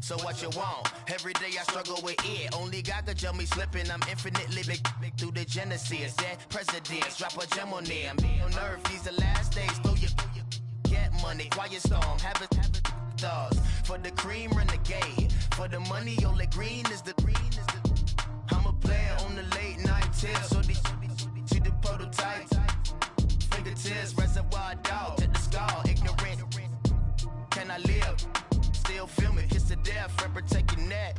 So what you want? Every day I struggle with it. Only God could tell me slipping. I'm infinitely big through the genesis. Dead presidents, drop a gem on them. On earth, these the last days. Throw your get money, quiet storm. Have it stars. For the cream, renegade. For the money, only green is the green is the. I'm a player on the late night tip. So they see the prototype. Fingertips, reservoir dog. To the skull, ignorant. Can I live? Still film it, kiss to death, friend protecting that.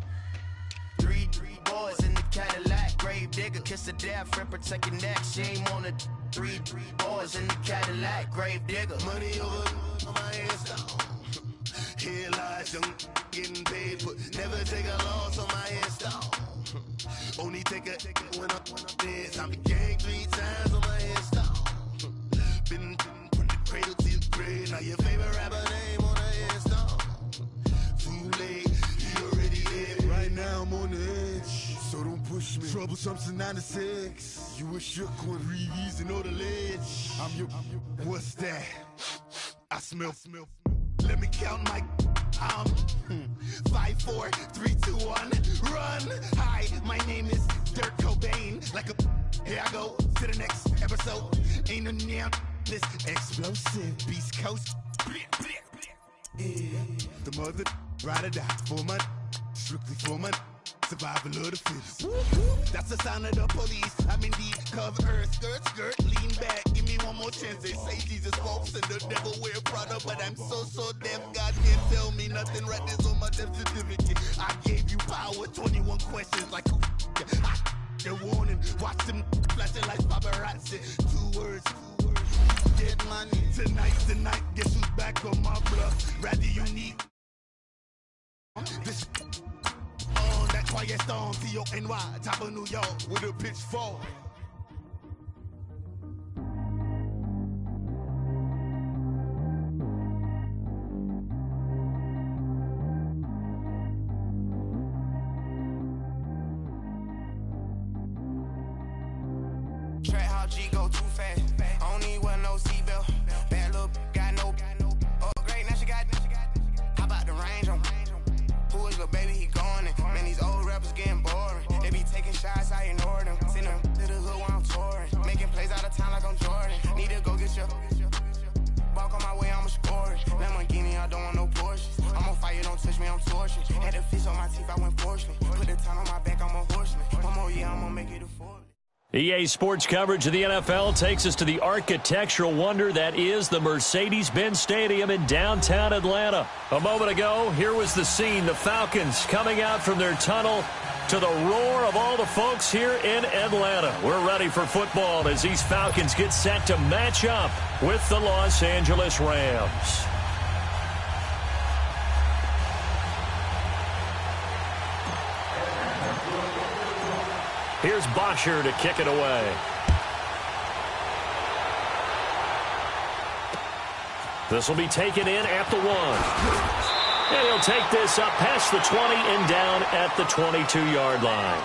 Three boys in the Cadillac, grave digger, kiss to death, friend protecting that. Shame on the three boys in the Cadillac, grave digger. Money over on my headstone. Here lies young, getting paid, but never take a loss on my headstone. Only take a when I'm dead. Time to gang 3 times on my headstone. Been from the cradle to the grave. Now your favorite rapper name on the headstone. Too late, he already dead. Right now I'm on the edge, so don't push me. Troublesome to 96. You a shook one, Reeves and all the ledge. I'm your. What's that? I smell. Let me count my. 5, 4, 3, 2, 1, run. Hi, my name is Dirk Cobain. Like a. Here I go to the next episode. Ain't no damn this explosive Beast Coast. The mother ride or die for my strictly for my survival of the fittest. That's the sound of the police. I'm in the cover earth, skirt, lean back. Give me one more chance. They say Jesus walks and the devil wear Prada, but I'm so deaf. God can't tell me nothing. Right there's on my death certificate. I gave you power. 21 questions like a warning. Watch them flashing like paparazzi. 2 words. Dead money. Tonight's the night. Guess who's back on my bluff? Rather unique. This on that quiet storm. T-O-N-Y. Top of New York with a pitchfork. Track how G go too fast. I don't need wear no seatbelt. Bad little got no upgrade. Now she got. How about the range on? Who is little baby? He going in. Man, these old rappers getting boring. They be taking shots, I ignore them. Send them to the hood while I'm touring. Making plays out of town like I'm Jordan. Need to go get your. Walk on my way, I'ma score it. Lamborghini, I don't want no Porsches. I'm on fire, don't touch me, I'm torching. Had the fish on my teeth, I went fortunate. Put the town on my back, I'm a horseman. One more year, I'ma make it a 40. EA Sports coverage of the NFL takes us to the architectural wonder that is the Mercedes-Benz Stadium in downtown Atlanta. A moment ago, here was the scene. The Falcons coming out from their tunnel to the roar of all the folks here in Atlanta. We're ready for football as these Falcons get set to match up with the Los Angeles Rams. Here's Bosher to kick it away. This will be taken in at the 1. And he'll take this up past the 20 and down at the 22-yard line.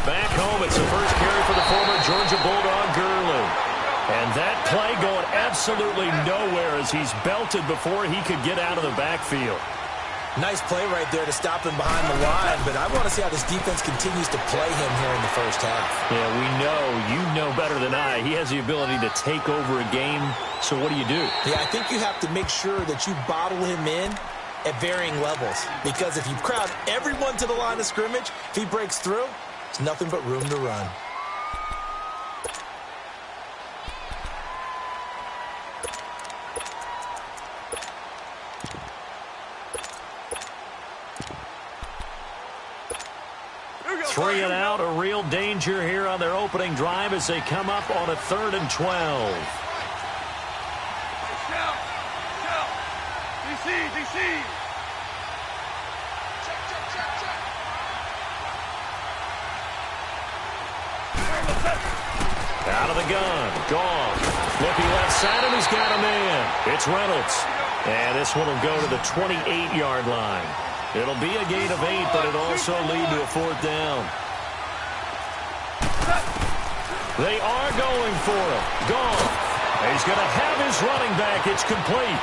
Back home, it's the first carry for the former Georgia Bulldog, Gurley. And that play going absolutely nowhere as he's belted before he could get out of the backfield. Nice play right there to stop him behind the line, but I want to see how this defense continues to play him here in the first half. Yeah, we know, you know better than I, he has the ability to take over a game, so what do you do? Yeah, I think you have to make sure that you bottle him in at varying levels, because if you crowd everyone to the line of scrimmage, if he breaks through, it's nothing but room to run. Three and out, a real danger here on their opening drive as they come up on a 3rd and 12. DC. Out of the gun. Gone. Looking left side, and he's got a man. It's Reynolds. And this one will go to the 28-yard line. It'll be a gain of 8, but it'll also lead to a 4th down. They are going for it. Gone. He's going to have his running back. It's complete.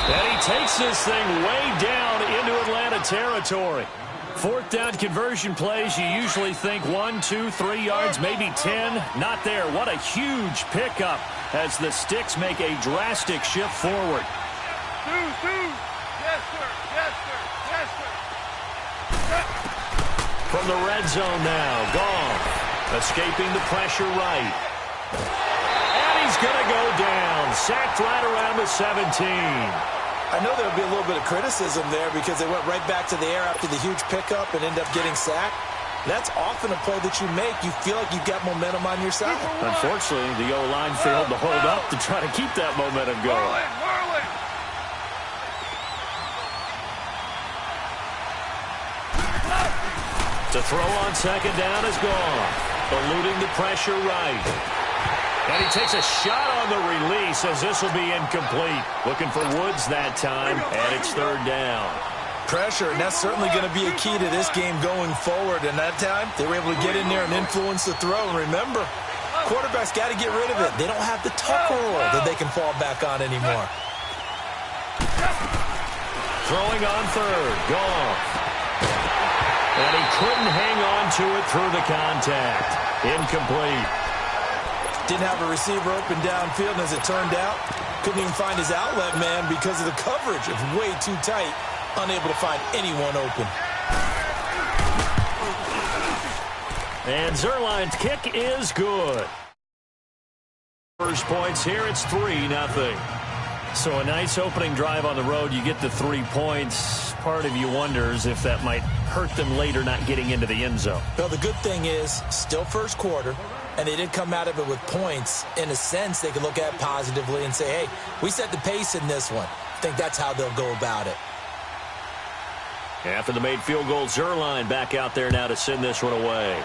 And he takes this thing way down into Atlanta territory. 4th down conversion plays, you usually think 1, 2, 3 yards, maybe 10. Not there. What a huge pickup as the Sticks make a drastic shift forward. Yes, sir. Yes, sir. Yes, sir. From the red zone now, Gone. Escaping the pressure right. And he's going to go down. Sacked right around the 17. I know there'll be a little bit of criticism there because they went right back to the air after the huge pickup and end up getting sacked. That's often a play that you make. You feel like you've got momentum on your side. Unfortunately, the O-line failed to hold up to try to keep that momentum going. To throw on 2nd down is Gone. Eluding the pressure right. And he takes a shot on the release as this will be incomplete. Looking for Woods that time, and it's 3rd down. Pressure, and that's certainly going to be a key to this game going forward. And that time, they were able to get in there and influence the throw. And remember, quarterbacks got to get rid of it. They don't have the tuck rule that they can fall back on anymore. Throwing on 3rd, Gone. And he couldn't hang on to it through the contact. Incomplete. Didn't have a receiver open downfield, and as it turned out, couldn't even find his outlet man because of the coverage. It was way too tight, unable to find anyone open. And Zerline's kick is good. First points here, it's 3-0. So a nice opening drive on the road. You get the 3 points. Part of you wonders if that might hurt them later not getting into the end zone. Well, the good thing is, still first quarter, and they did come out of it with points. In a sense, they can look at it positively and say, hey, we set the pace in this one. I think that's how they'll go about it. After the made field goal, Zerline back out there now to send this one away.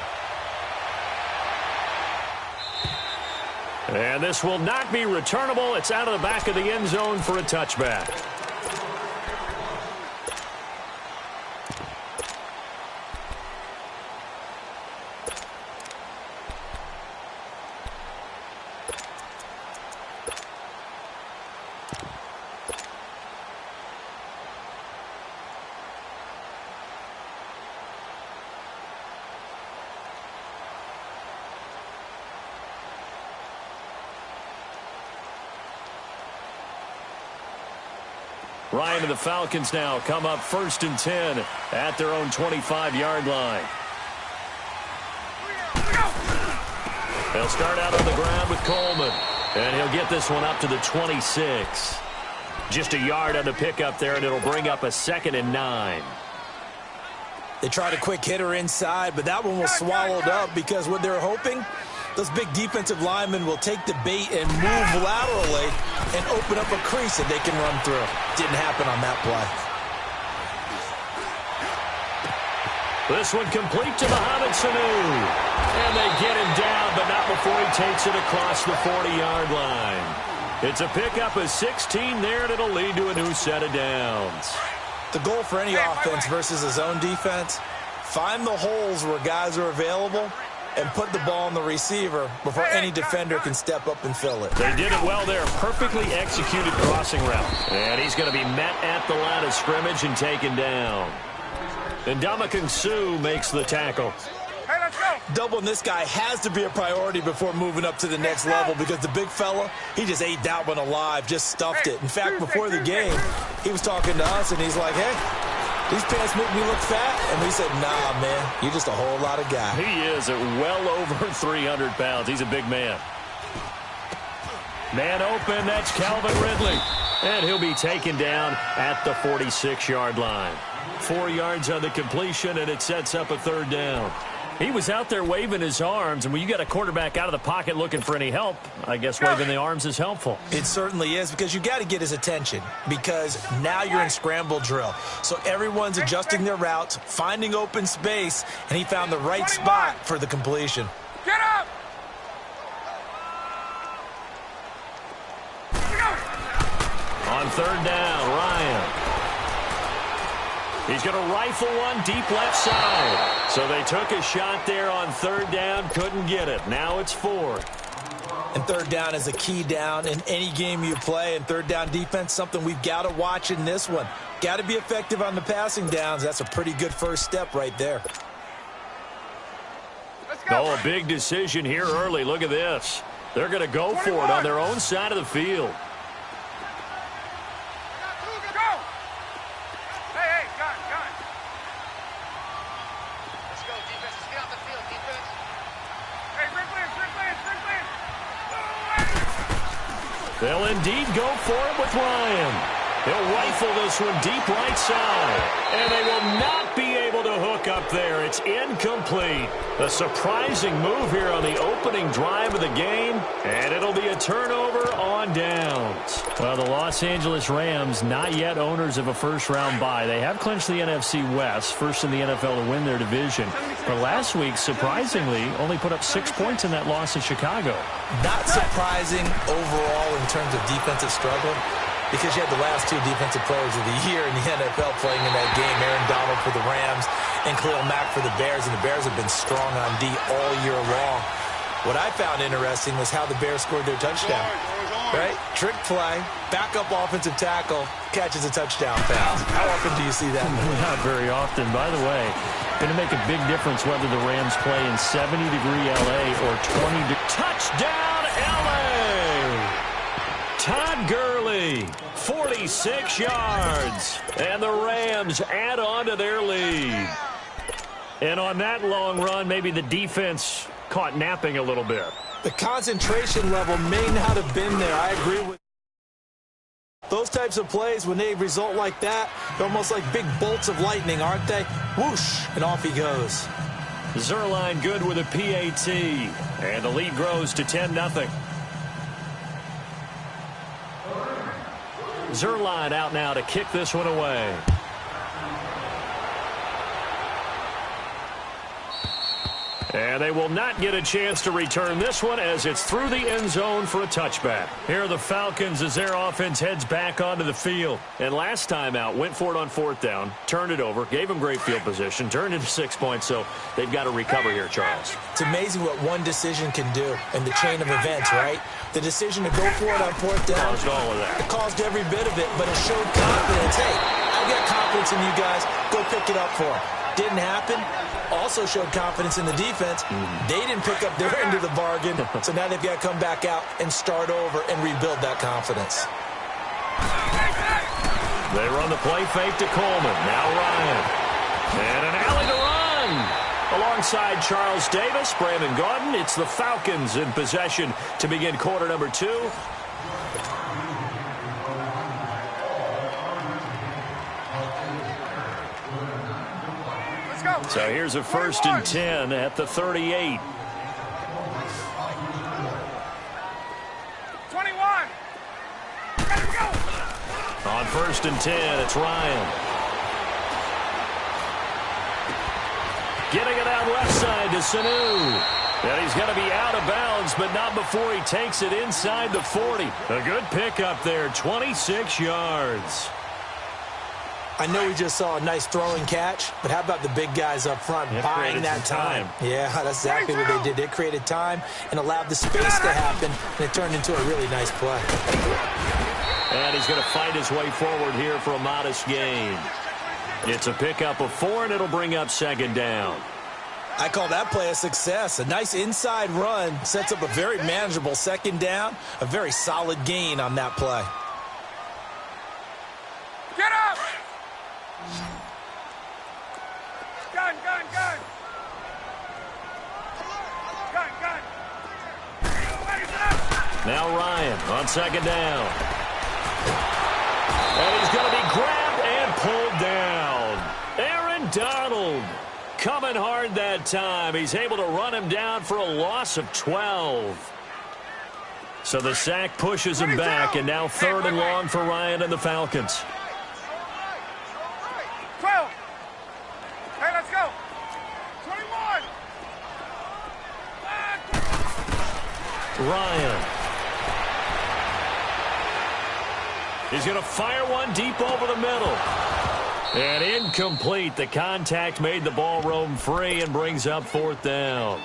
And this will not be returnable. It's out of the back of the end zone for a touchback. Ryan and the Falcons now come up 1st and 10 at their own 25-yard line. They'll start out on the ground with Coleman, and he'll get this one up to the 26. Just a yard on the pickup there, and it'll bring up a 2nd and 9. They tried a quick hitter inside, but that one was swallowed up because what they're hoping, those big defensive linemen will take the bait and move laterally and open up a crease that they can run through. Didn't happen on that play. This one complete to Mohamed Sanu. And they get him down, but not before he takes it across the 40-yard line. It's a pickup of 16 there, and it'll lead to a new set of downs. The goal for any offense versus a zone defense, find the holes where guys are available and put the ball on the receiver before any defender can step up and fill it. They did it well there. Perfectly executed crossing route. And he's going to be met at the line of scrimmage and taken down. And Ndamukong Suh makes the tackle. Hey, let's go. Doubling this guy has to be a priority before moving up to the next level because the big fella, he just ate that one alive, just stuffed it. In fact, before the game, he was talking to us, and he's like, hey, these pants make me look fat. And we said, nah, man, you're just a whole lot of guy. He is at well over 300 pounds. He's a big man. Man open, that's Calvin Ridley. And he'll be taken down at the 46-yard line. 4 yards on the completion, and it sets up a 3rd down. He was out there waving his arms, and when you got a quarterback out of the pocket looking for any help, I guess waving the arms is helpful. It certainly is, because you got to get his attention, because now you're in scramble drill. So everyone's adjusting their routes, finding open space, and he found the right spot for the completion. Get up! On third down, Ryan. He's going to rifle one deep left side. So they took a shot there on third down, couldn't get it. Now it's fourth. And third down is a key down in any game you play. And third down defense, something we've got to watch in this one. Got to be effective on the passing downs. That's a pretty good first step right there. Let's go. Oh, a big decision here early. Look at this. They're going to go for it on their own side of the field. They'll indeed go for it with Ryan. He'll rifle this one deep right side. And they will not be able to hook up there. It's incomplete. A surprising move here on the opening drive of the game. And it'll be a turnover on downs. Well, the Los Angeles Rams not yet owners of a first-round bye. They have clinched the NFC West, first in the NFL to win their division. But last week, surprisingly, only put up 6 points in that loss in Chicago. Not surprising overall in terms of defensive struggle, because you had the last two defensive players of the year in the NFL playing in that game. Aaron Donald for the Rams and Khalil Mack for the Bears, and the Bears have been strong on D all year long. What I found interesting was how the Bears scored their touchdown. Right? Trick play, backup offensive tackle, catches a touchdown pass. How often do you see that? Not very often. By the way, going to make a big difference whether the Rams play in 70-degree L.A. or 20 touchdown L.A. Todd Gurley, 46 yards, and the Rams add on to their lead. And on that long run, maybe the defense caught napping a little bit. The concentration level may not have been there. I agree with those types of plays. When they result like that, they're almost like big bolts of lightning, aren't they? Whoosh, and off he goes. Zerline good with a PAT, and the lead grows to 10-0. Zerline out now to kick this one away. And they will not get a chance to return this one as it's through the end zone for a touchback. Here are the Falcons as their offense heads back onto the field. And last time out, went for it on fourth down, turned it over, gave them great field position, turned into 6 points, so they've got to recover here, Charles. It's amazing what one decision can do in the chain of events, right? The decision to go for it on fourth down. Caused all of that. It caused every bit of it, but it showed confidence. Hey, I've got confidence in you guys. Go pick it up for them. Didn't happen. Also showed confidence in the defense. They didn't pick up their end of the bargain, so now they've got to come back out and start over and rebuild that confidence. They run the play fake to Coleman. Now Ryan. And an alley to run. Alongside Charles Davis, Brandon Gaudin, it's the Falcons in possession to begin quarter number 2. So here's a 1st and 10 at the 38. 21. On 1st and 10, it's Ryan. Getting it out left side to Sanu. And he's going to be out of bounds, but not before he takes it inside the 40. A good pickup there, 26 yards. I know we just saw a nice throwing catch, but how about the big guys up front buying that time? Yeah, that's exactly what they did. They created time and allowed the space to happen, and it turned into a really nice play. And he's going to fight his way forward here for a modest gain. It's a pickup of 4, and it'll bring up 2nd down. I call that play a success. A nice inside run sets up a very manageable 2nd down, a very solid gain on that play. Get up! Gun, gun, gun! Gun, gun! Now Ryan on 2nd down. And he's going to be grabbed and pulled down. Aaron Donald coming Going hard that time. He's able to run him down for a loss of 12. So the sack pushes him back, and now 3rd and long for Ryan and the Falcons. 12. Hey, let's go. 21. Ryan. He's going to fire one deep over the middle. And incomplete. The contact made the ball roam free and brings up 4th down.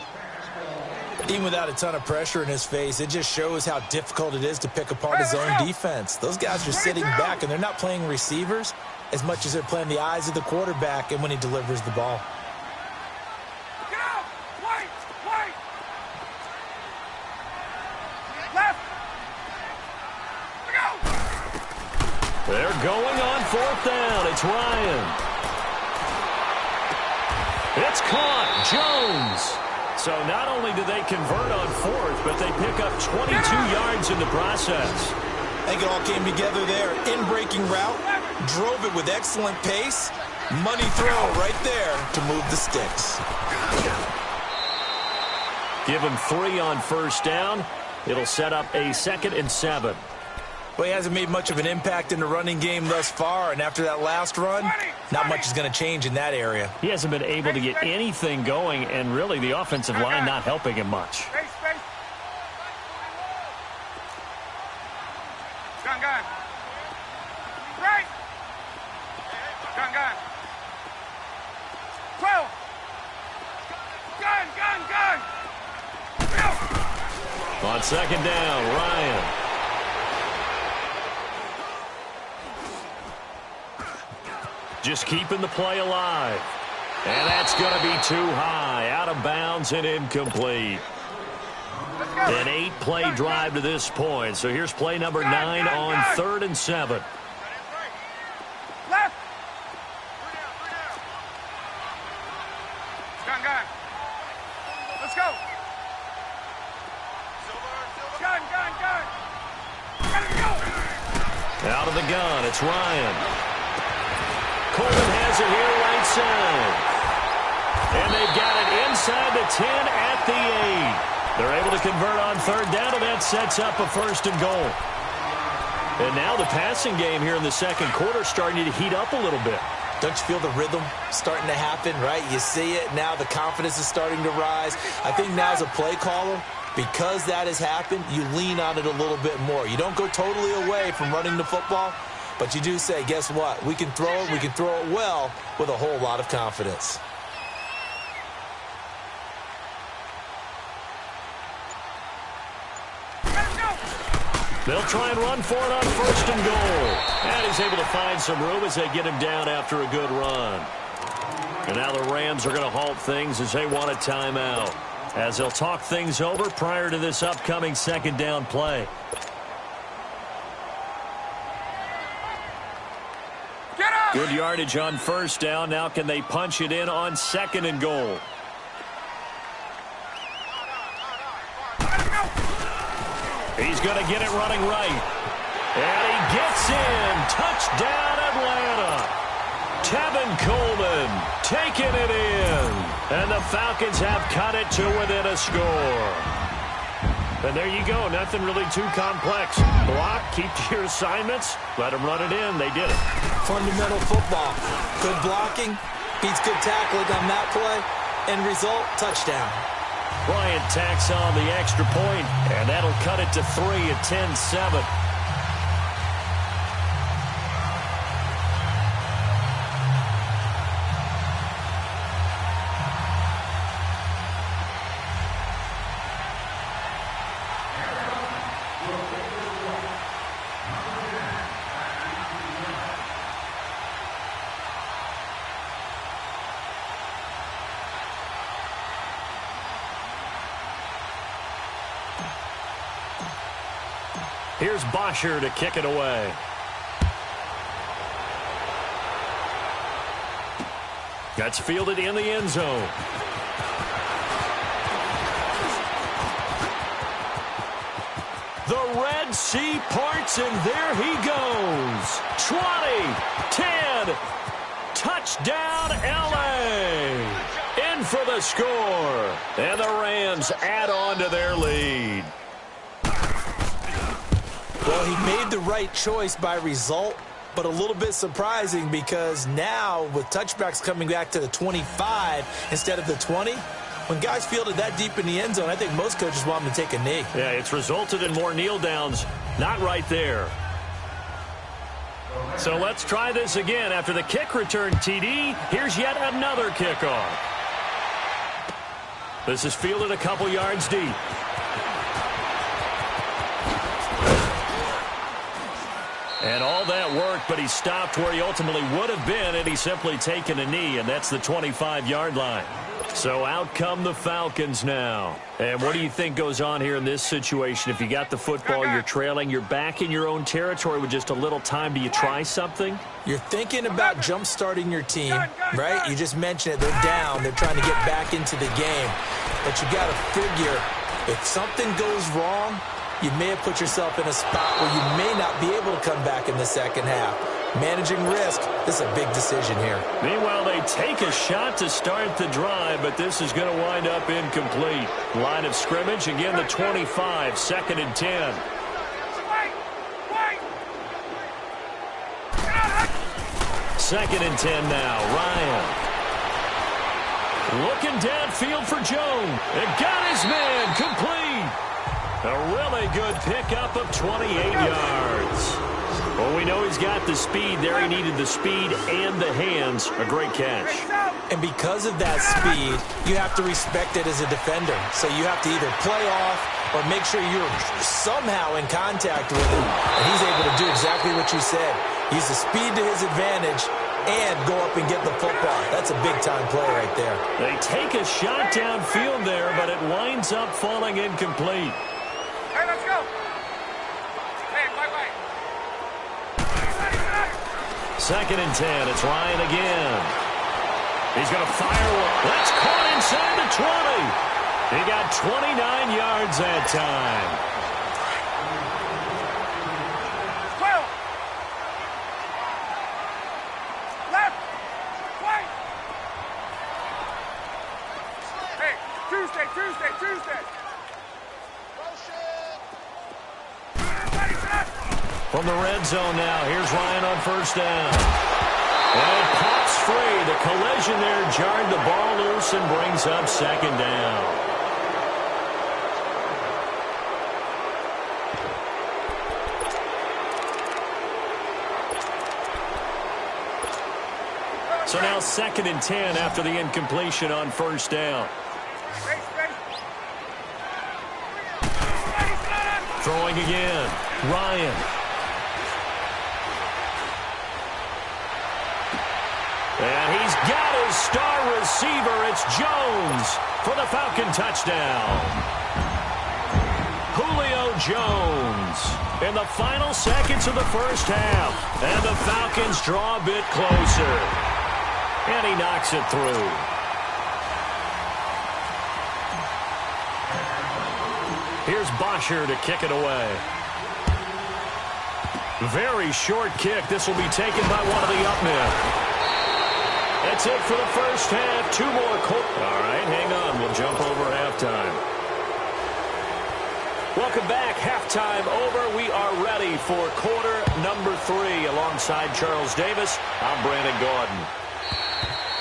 Even without a ton of pressure in his face, it just shows how difficult it is to pick apart his own defense. Those guys are sitting back, and they're not playing receivers as much as they're playing the eyes of the quarterback and when he delivers the ball. Get out! Wait! Wait! Left! Go! They're going on 4th down. It's Ryan. It's caught. Jones. So not only do they convert on 4th, but they pick up 22 yards in the process. I think it all came together there. In-breaking route, drove it with excellent pace. Money throw right there to move the sticks. Give him 3 on 1st down. It'll set up a 2nd and 7. Well, he hasn't made much of an impact in the running game thus far, and after that last run, not much is going to change in that area. He hasn't been able to get anything going, and really the offensive line not helping him much. Space, space. Gun, gun. Right. Gun, gun. 12. Gun, gun, gun. On 2nd down, Ryan. Just keeping the play alive. And that's going to be too high. Out of bounds and incomplete. An 8-play drive to this point. So here's play number 9 on 3rd and 7. Left. Gun, gun. Let's go. Gun, gun, gun. Gotta go. Out of the gun, it's Ryan. Coleman has it here right side. And they've got it inside the 10 at the 8. They're able to convert on 3rd down, and that sets up a 1st and goal. And now the passing game here in the 2nd quarter starting to heat up a little bit. Don't you feel the rhythm starting to happen, right? You see it. Now the confidence is starting to rise. I think now as a play caller, because that has happened, you lean on it a little bit more. You don't go totally away from running the football, but you do say, guess what? We can throw it. We can throw it well with a whole lot of confidence. They'll try and run for it on 1st and goal. And he's able to find some room as they get him down after a good run. And now the Rams are going to halt things as they want a timeout, as they'll talk things over prior to this upcoming 2nd down play. Good yardage on 1st down. Now can they punch it in on 2nd and goal? He's going to get it running right. And he gets in. Touchdown, Atlanta. Tevin Coleman taking it in. And the Falcons have cut it to within a score. And there you go. Nothing really too complex. Block, keep to your assignments, let them run it in. They did it. Fundamental football. Good blocking beats good tackling on that play. End result, touchdown. Bryant tacks on the extra point, and that'll cut it to 3 at 10-7. Here's Bosher to kick it away. That's fielded in the end zone. The Red Sea parts, and there he goes. 20, 10, touchdown, L.A. In for the score. And the Rams add on to their lead. Well, he made the right choice by result, but a little bit surprising because now with touchbacks coming back to the 25 instead of the 20, when guys fielded that deep in the end zone, I think most coaches want them to take a knee. Yeah, it's resulted in more kneel downs. Not right there. So let's try this again. After the kick return TD, here's yet another kickoff. This is fielded a couple yards deep. And all that worked, but he stopped where he ultimately would have been, and he's simply taken a knee, and that's the 25-yard line. So out come the Falcons now. And what do you think goes on here in this situation? If you got the football, you're trailing, you're back in your own territory with just a little time. Do you try something? You're thinking about jump-starting your team, right? You just mentioned it. They're down. They're trying to get back into the game. But you got to figure if something goes wrong, you may have put yourself in a spot where you may not be able to come back in the second half. Managing risk, this is a big decision here. Meanwhile, they take a shot to start the drive, but this is going to wind up incomplete. Line of scrimmage, again the 25, 2nd and 10. Second and 10 now, Ryan. Looking downfield for Jones. It got his man complete. A really good pickup of 28 yards. Well, we know he's got the speed there. He needed the speed and the hands. A great catch. And because of that speed, you have to respect it as a defender. So you have to either play off or make sure you're somehow in contact with him. And he's able to do exactly what you said. Use the speed to his advantage and go up and get the football. That's a big-time play right there. They take a shot downfield there, but it winds up falling incomplete. Hey, let's go. Hey, wait. 2nd and 10. It's Ryan again. He's going to fire one. That's caught inside the 20. He got 29 yards that time. 12. Left. Right. Hey, Tuesday. From the red zone now, here's Ryan on 1st down. And it pops free. The collision there jarred the ball loose and brings up 2nd down. So now 2nd and 10 after the incompletion on 1st down. Throwing again, Ryan. And he's got his star receiver. It's Jones for the Falcon touchdown. Julio Jones in the final seconds of the first half. And the Falcons draw a bit closer. And he knocks it through. Here's Bosher to kick it away. Very short kick. This will be taken by one of the up men. That's it for the first half. 2 more. All right, hang on. We'll jump over halftime. Welcome back. Halftime over. We are ready for quarter number 3. Alongside Charles Davis, I'm Brandon Gordon.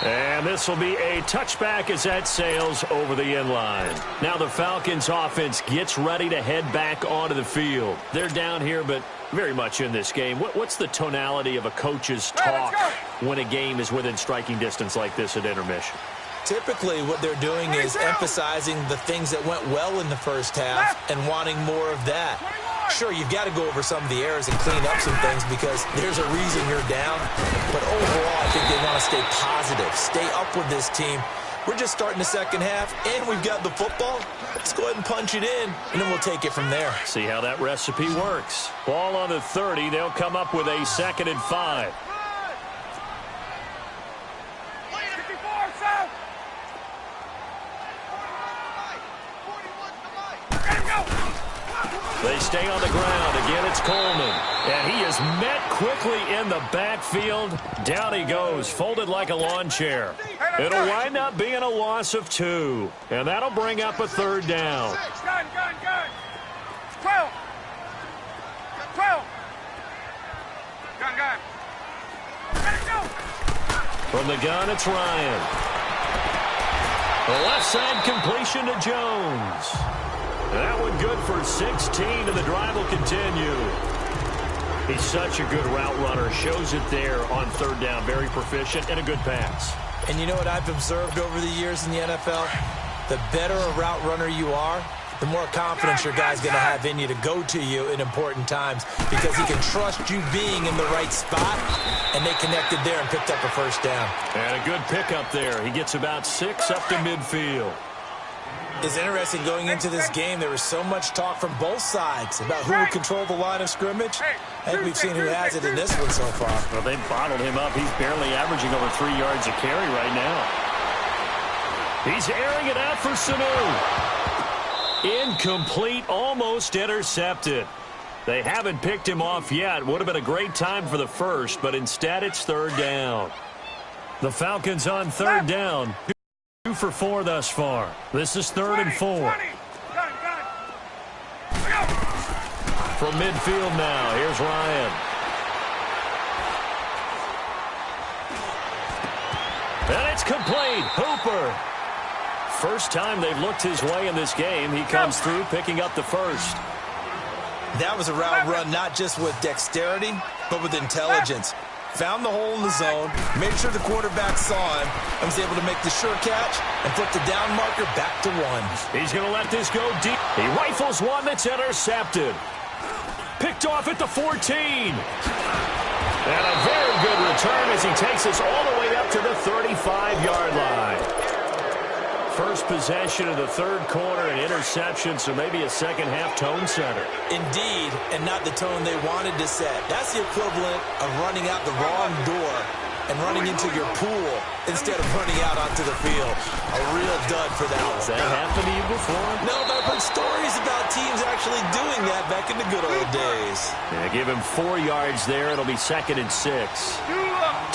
And this will be a touchback as that sails over the end line. Now the Falcons offense gets ready to head back onto the field. They're down here, but very much in this game. What's the tonality of a coach's talk when a game is within striking distance like this at intermission? Typically, what they're doing is emphasizing the things that went well in the first half and wanting more of that. Sure, you've got to go over some of the errors and clean up some things because there's a reason you're down. But overall, I think they want to stay positive, stay up with this team. We're just starting the second half, and we've got the football. Let's go ahead and punch it in, and then we'll take it from there. See how that recipe works. Ball on the 30. They'll come up with a 2nd and 5. They stay on the ground. Again, it's Coleman. And he is met quickly in the backfield. Down he goes, folded like a lawn chair. It'll wind up being a loss of 2. And that'll bring up a third down. Gun. 12. 12. Gun. Let it go. From the gun, it's Ryan. The left side completion to Jones. That one good for 16, and the drive will continue. He's such a good route runner. Shows it there on third down. Very proficient and a good pass. And you know what I've observed over the years in the NFL? The better a route runner you are, the more confidence your guy's going to have in you to go to you in important times because he can trust you being in the right spot, and they connected there and picked up a first down. And a good pickup there. He gets about 6 up to midfield. It's interesting going into this game. There was so much talk from both sides about who would control the line of scrimmage. I think we've seen who has it in this one so far. Well, they bottled him up. He's barely averaging over 3 yards a carry right now. He's airing it out for Sanu. Incomplete, almost intercepted. They haven't picked him off yet. Would have been a great time for the first, but instead it's third down. The Falcons on third down. 2 for 4 thus far. This is 3rd and 4. Gun. From midfield now, here's Ryan. And it's complete. Hooper. First time they've looked his way in this game. He comes through picking up the first. That was a route run not just with dexterity, but with intelligence. Found the hole in the zone, made sure the quarterback saw him, and was able to make the sure catch and put the down marker back to 1. He's going to let this go deep. He rifles one that's intercepted. Picked off at the 14. And a very good return as he takes us all the way up to the 35-yard line. First possession of the third quarter, an interception, so maybe a second-half tone setter. Indeed, and not the tone they wanted to set. That's the equivalent of running out the wrong door and running into your pool instead of running out onto the field. A real dud for that one. Has that happened to you before? No, but I've heard stories about teams actually doing that back in the good old days. Yeah, give him 4 yards there. It'll be 2nd and 6.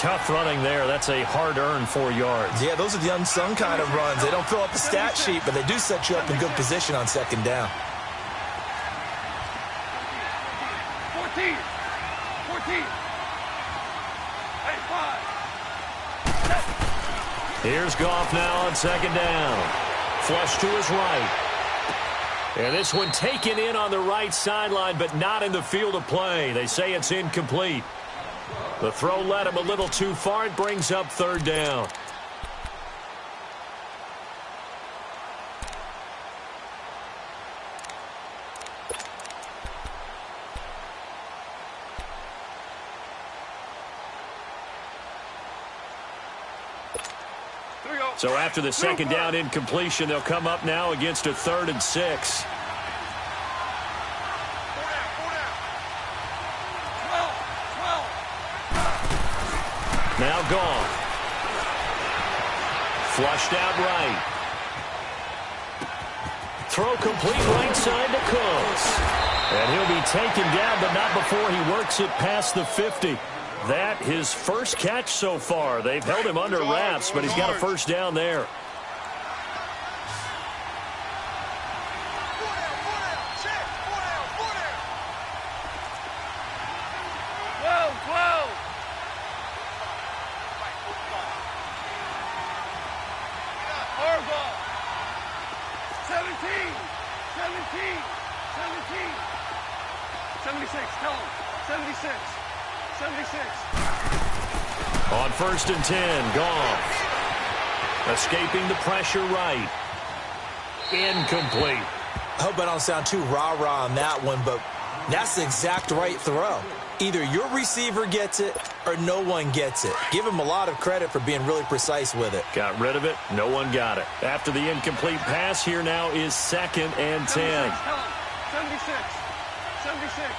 Tough running there. That's a hard-earned 4 yards. Yeah, those are the unsung kind of runs. They don't fill up the stat sheet, but they do set you up in good position on second down. 14. Hey, 5. Here's Goff now on second down. Flush to his right. And this one taken in on the right sideline, but not in the field of play. They say it's incomplete. The throw led him a little too far. It brings up third down. So after the second down incompletion, they'll come up now against a 3rd and 6. Now gone. Flushed out right. Throw complete right side to Cooks. And he'll be taken down, but not before he works it past the 50. That his first catch so far. They've held him under wraps, but he's got a first down there. On 1st and 10, Goff. Escaping the pressure right. Incomplete. I hope I don't sound too rah-rah on that one, but that's the exact right throw. Either your receiver gets it or no one gets it. Give him a lot of credit for being really precise with it. Got rid of it. No one got it. After the incomplete pass, here now is 2nd and 10. 76.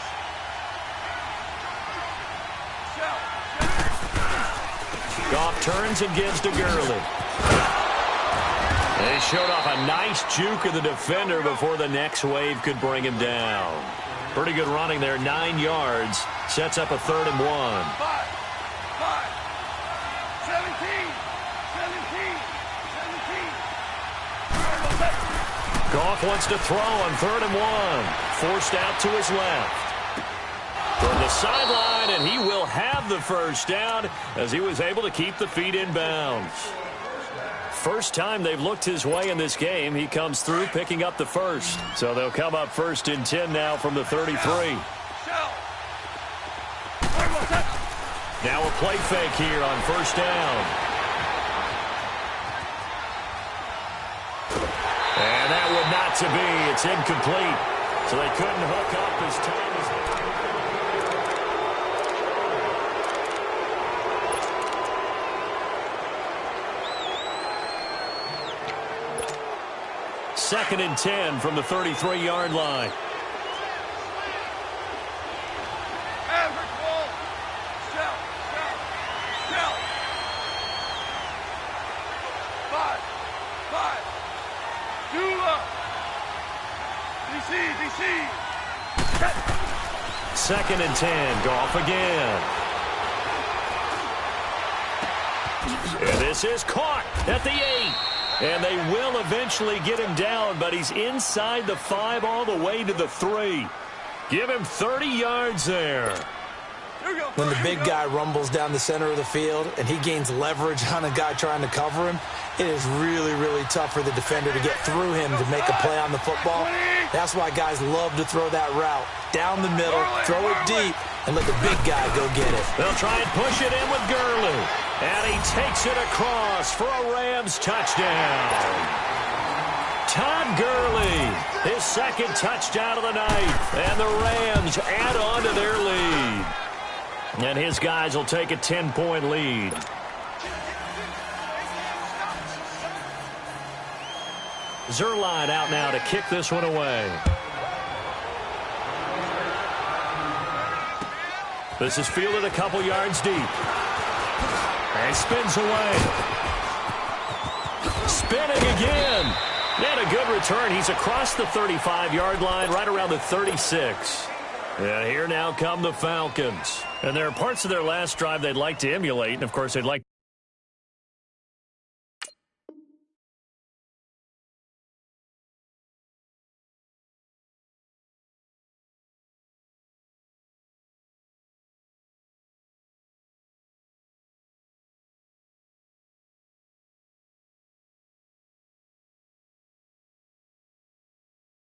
Goff turns and gives to Gurley. They showed off a nice juke of the defender before the next wave could bring him down. Pretty good running there, 9 yards. Sets up a 3rd and 1. 5, 17, 17. Goff wants to throw on 3rd and 1. Forced out to his left. From the sideline, and he will have the first down as he was able to keep the feet in bounds. First time they've looked his way in this game. He comes through picking up the first. So they'll come up 1st and 10 now from the 33. Now a play fake here on 1st down. And that would not to be. It's incomplete. So they couldn't hook up as time as... 2nd and 10 from the 33-yard line. Mula. DC. 2nd and 10. Goff again. And this is caught at the 8. And they will eventually get him down, but he's inside the 5 all the way to the 3. Give him 30 yards there. When the big guy rumbles down the center of the field and he gains leverage on a guy trying to cover him, it is really, really tough for the defender to get through him to make a play on the football. That's why guys love to throw that route. Down the middle, throw it deep, and let the big guy go get it. They'll try and push it in with Gurley. And he takes it across for a Rams touchdown. Todd Gurley, his 2nd touchdown of the night. And the Rams add on to their lead. And his guys will take a 10-point lead. Zerline out now to kick this one away. This is fielded a couple yards deep. And spins away. Spinning again. And a good return. He's across the 35-yard line, right around the 36. And here now come the Falcons. And there are parts of their last drive they'd like to emulate. And, of course, they'd like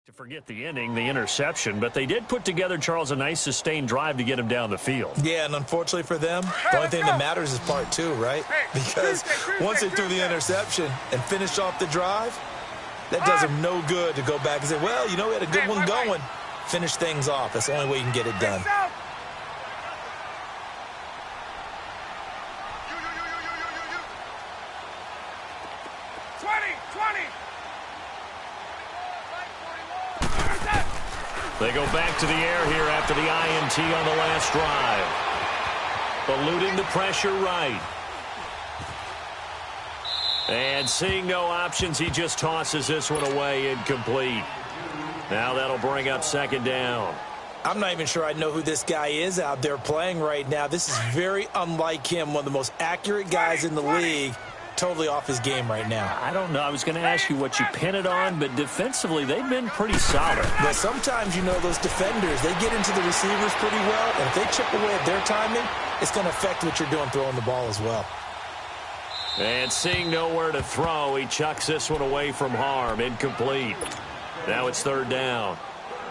to forget the ending, the interception, but they did put together, Charles, a nice sustained drive to get him down the field. Yeah, and unfortunately for them, the only thing that matters is part 2, right? Because once they threw the interception and finished off the drive, that does them no good to go back and say, well, you know, we had a good one going. Finish things off. That's the only way you can get it done. They go back to the air here after the INT on the last drive. Eluding the pressure right. And seeing no options, he just tosses this one away incomplete. Now that'll bring up 2nd down. I'm not even sure I know who this guy is out there playing right now. This is very unlike him, one of the most accurate guys in the league. Totally off his game right now. I don't know. I was going to ask you what you pin it on, but defensively, they've been pretty solid. But sometimes, you know, those defenders, they get into the receivers pretty well, and if they chip away at their timing, it's going to affect what you're doing throwing the ball as well. And seeing nowhere to throw, he chucks this one away from harm. Incomplete. Now it's 3rd down.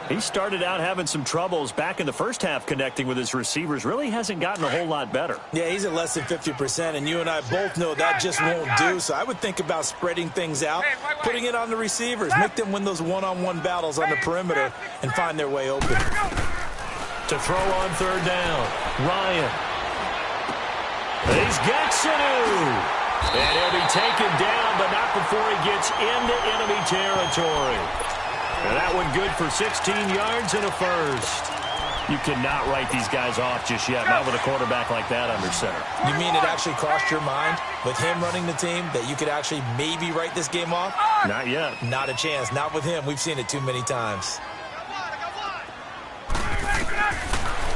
He started out having some troubles back in the first half connecting with his receivers. Really hasn't gotten a whole lot better. Yeah, he's at less than 50%, and you and I both know that just won't do. So I would think about spreading things out, putting it on the receivers, make them win those one-on-one battles on the perimeter and find their way open. To throw on 3rd down, Ryan. He's got Sanu. And he'll be taken down, but not before he gets into enemy territory. And that one good for 16 yards and a first. You cannot write these guys off just yet, not with a quarterback like that under center. You mean it actually crossed your mind with him running the team that you could actually maybe write this game off? Not yet. Not a chance. Not with him. We've seen it too many times.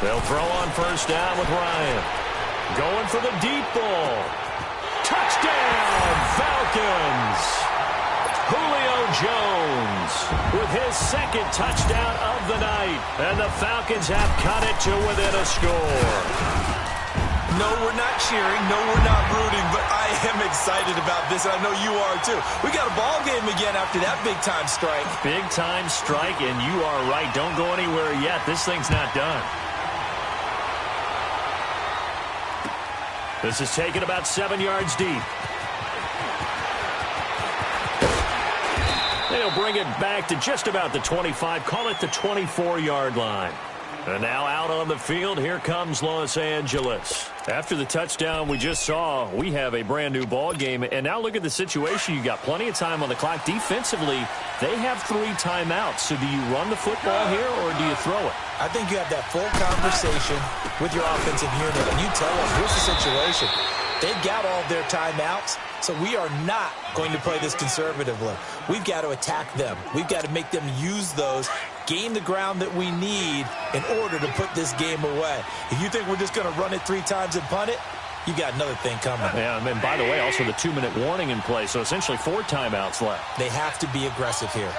They'll throw on first down with Ryan. Going for the deep ball. Touchdown, Falcons! Julio Jones with his second touchdown of the night. And the Falcons have cut it to within a score. No, we're not cheering. No, we're not rooting. But I am excited about this, and I know you are too. We got a ball game again after that big-time strike. Big-time strike, and you are right. Don't go anywhere yet. This thing's not done. This is taken about 7 yards deep. They'll bring it back to just about the 25. Call it the 24-yard line. And now out on the field, here comes Los Angeles. After the touchdown we just saw, we have a brand-new ball game. And now look at the situation. You got plenty of time on the clock. Defensively, they have 3 timeouts. So do you run the football here or do you throw it? I think you have that full conversation with your offensive unit, and you tell them, here's the situation. They've got all their timeouts, so we are not going to play this conservatively. We've got to attack them. We've got to make them use those, gain the ground that we need in order to put this game away. If you think we're just going to run it 3 times and punt it, you got another thing coming. Yeah, and by the way, also the 2-minute warning in play, so essentially 4 timeouts left. They have to be aggressive here.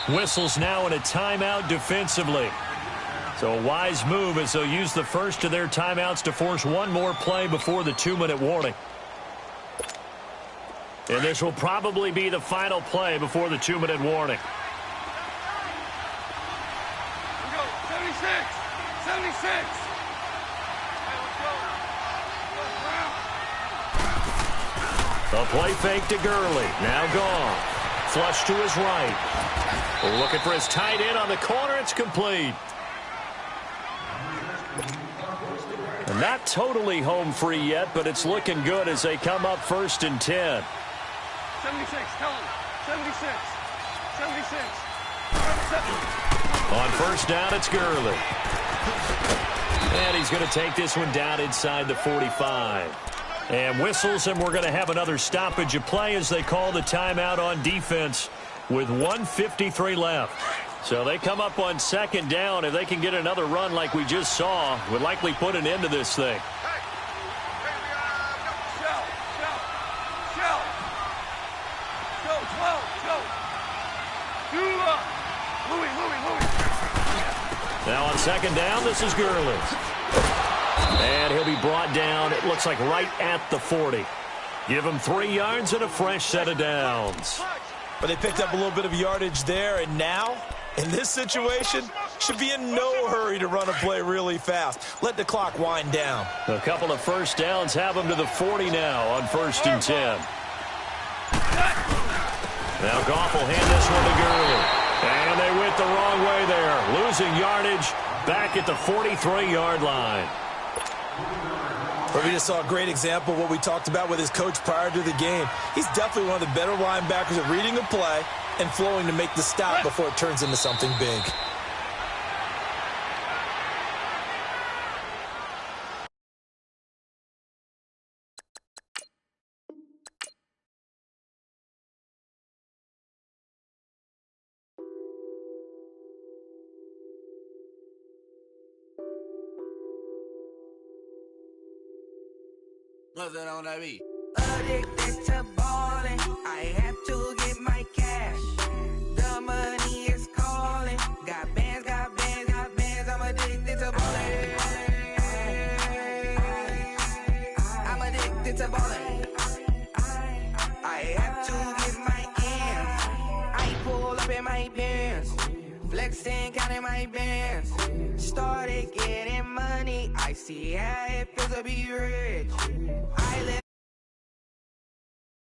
Whistles now in a timeout defensively. So a wise move as they'll use the first of their timeouts to force one more play before the 2-minute warning. And this will probably be the final play before the 2-minute warning. Let's go. 76. 76. A play fake to Gurley. Now gone. Flush to his right. Looking for his tight end on the corner. It's complete. And not totally home free yet, but it's looking good as they come up 1st and 10. 76. Tell him. 76. 76. On first down, it's Gurley. And he's going to take this one down inside the 45. And whistles, and we're going to have another stoppage of play as they call the timeout on defense with 1:53 left. So they come up on 2nd down. If they can get another run like we just saw, would likely put an end to this thing. Now on 2nd down, this is Gurley. And he'll be brought down, it looks like right at the 40. Give him 3 yards and a fresh set of downs. But they picked up a little bit of yardage there, and now, in this situation, should be in no hurry to run a play really fast. Let the clock wind down. A couple of first downs have them to the 40 now on 1st and 10. Now Goff will hand this one to Gurley. And they went the wrong way there. Losing yardage back at the 43-yard line. We just saw a great example of what we talked about with his coach prior to the game. He's definitely one of the better linebackers at reading a play and flowing to make the stop before it turns into something big. What's that on that beat? Addicted to ballin', I have to get my cash. The money is calling. Got bands, got bands, got bands. I'm addicted to ballin'. I'm addicted to ballin'. I have to get my ends. I pull up in my pants, flexing, counting my bands. Started getting money. I see how it feels to be rich. I live